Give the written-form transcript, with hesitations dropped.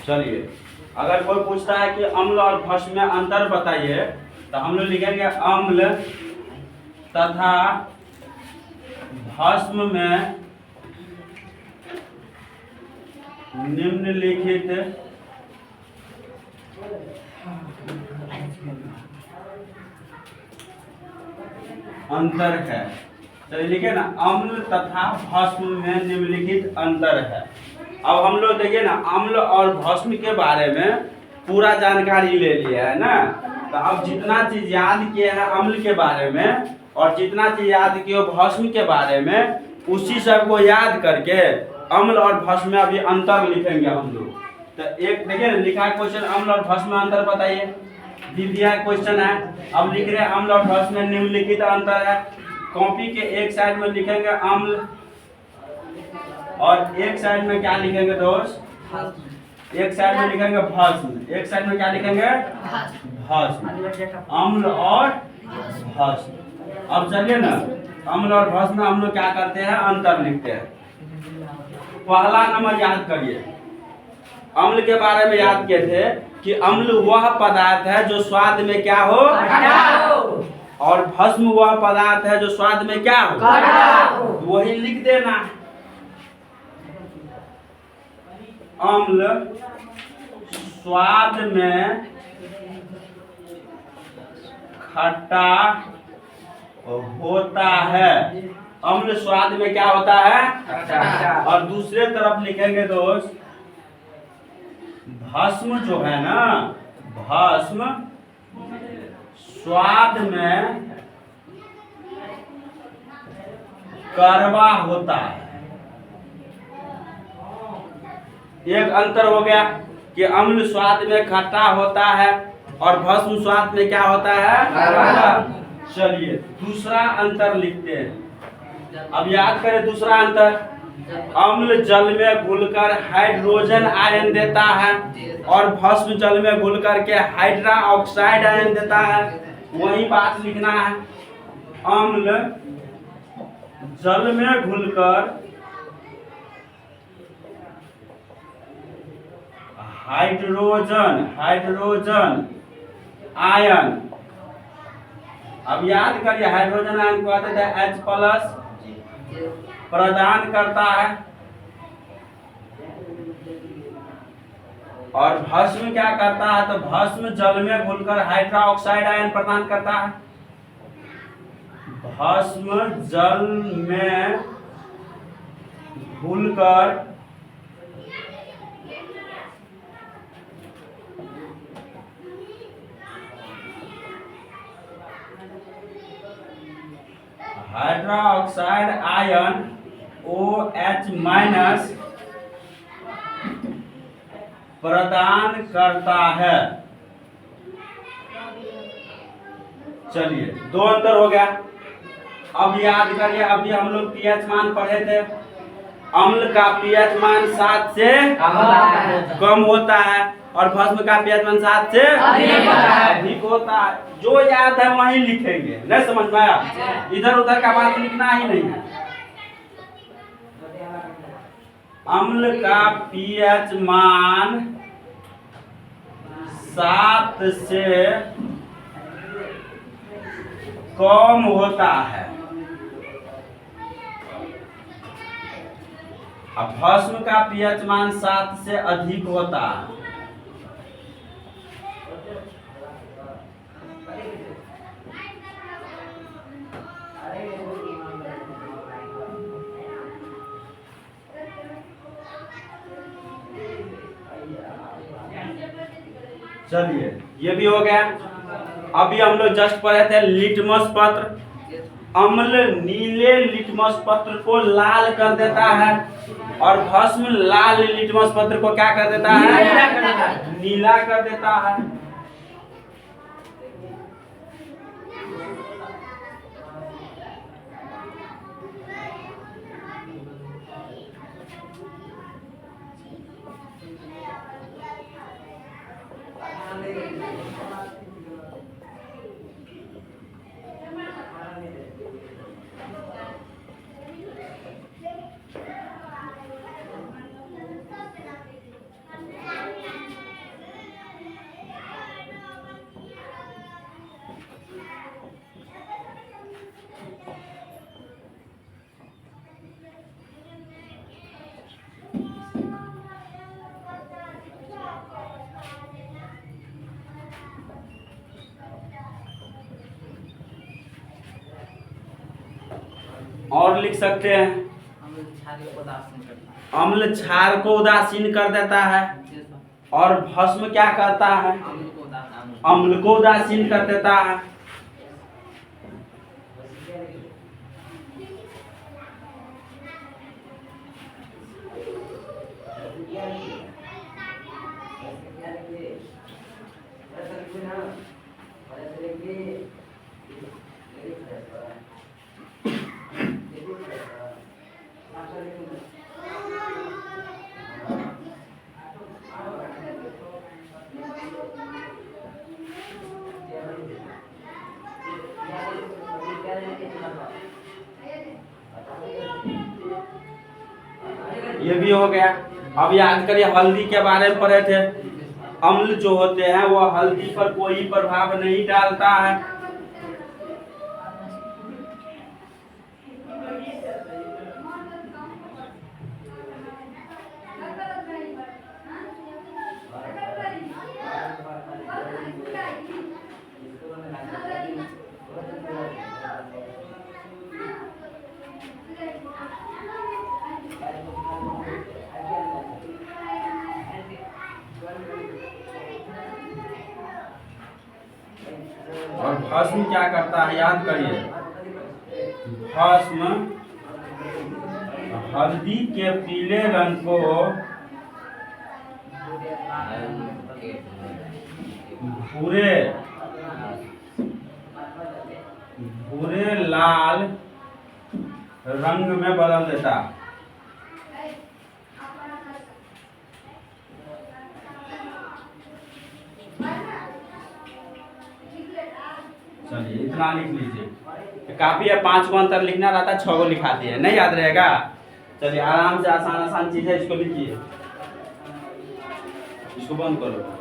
चलिए, अगर कोई पूछता है कि अम्ल और भस्म में अंतर बताइए, तो हम लोग लिखेंगे अम्ल तथा भस्म में निम्नलिखित अंतर है। चलिए लिखे ना, अम्ल तथा भस्म में निम्नलिखित अंतर है। अब हम लोग देखिए ना, अम्ल और भस्म के बारे में पूरा जानकारी ले लिया है ना। तो अब जितना चीज याद किए हैं अम्ल के बारे में और जितना चीज याद किए भस्म के बारे में, उसी सब को याद करके अम्ल और भस्म में अभी अंतर लिखेंगे हम लोग। तो एक देखिए ना, लिखा है क्वेश्चन, अम्ल और भस्म में अंतर बताइए, दिया क्वेश्चन है। अब लिख रहे हैं अम्ल और भस्म में निम्नलिखित अंतर है। कॉपी के एक साइड में लिखेंगे अम्ल और एक साइड में क्या लिखेंगे दोस्त? एक साइड में लिखेंगे भस्म। एक साइड में क्या लिखेंगे? भस्म। अम्ल और भस्म। अब चलिए ना, अम्ल और भस्म में हम लोग क्या करते हैं? अंतर लिखते हैं। पहला नंबर याद करिए, अम्ल के बारे में याद किए थे कि अम्ल वह पदार्थ है जो स्वाद में क्या हो, और भस्म वह पदार्थ है जो स्वाद में क्या हो, वही लिख देना। अम्ल स्वाद में खट्टा होता है। अम्ल स्वाद में क्या होता है? और दूसरे तरफ लिखेंगे दोस्त, भस्म जो है ना, भस्म स्वाद में कड़वा होता है। एक अंतर हो गया कि अम्ल स्वाद में खट्टा होता है और भस्म स्वाद में क्या होता है? चलिए दूसरा अंतर लिखते हैं। अब याद करें दूसरा अंतर, अम्ल जल में घुलकर हाइड्रोजन आयन देता है और भस्म जल में घुलकर के हाइड्रा ऑक्साइड आयन देता है। वही बात लिखना है, अम्ल जल में घुलकर हाइड्रोजन आयन। अब याद करिए, हाइड्रोजन आयन को कहते हैं H+ प्रदान करता है, और भस्म क्या करता है? तो भस्म जल में घुलकर हाइड्रा ऑक्साइड आयन प्रदान करता है। भस्म जल में घुलकर हाइड्रा ऑक्साइड आयन OH- प्रदान करता है। चलिए दो अंतर हो गया। अब याद करिए, अभी हम लोग pH मान पढ़े थे। अम्ल का pH मान 7 से कम होता है और भस्म का pH मान 7 से अधिक होता है। जो याद है वही लिखेंगे, नहीं समझ में आया? इधर उधर का बात लिखना ही नहीं है। अम्ल का pH मान 7 से कम होता है, अब भस्म का pH मान 7 से अधिक होता है। चलिए ये भी हो गया। अभी हम लोग जस्ट पढ़े थे लिटमस पत्र। अम्ल नीले लिटमस पत्र को लाल कर देता है और भस्म लाल लिटमस पत्र को क्या कर देता है? नीला कर देता है। और लिख सकते हैं अम्ल क्षार को उदासीन कर देता है, और भस्म क्या करता है, अम्ल को उदासीन कर देता है। ये भी हो गया। अब याद करिए हल्दी के बारे में पढ़े थे। अम्ल जो होते हैं वो हल्दी पर कोई प्रभाव नहीं डालता है। और भस्म क्या करता है याद करिए, भस्म हल्दी के पीले रंग को भूरे लाल रंग में बदल देता। चलिए इतना लिख लीजिए। काफी है, 5 को अंतर लिखना रहता है, 6 को लिखा दिए, नहीं याद रहेगा। चलिए आराम से आसान आसान चीज है, इसको लिखिए। इसको बंद करो।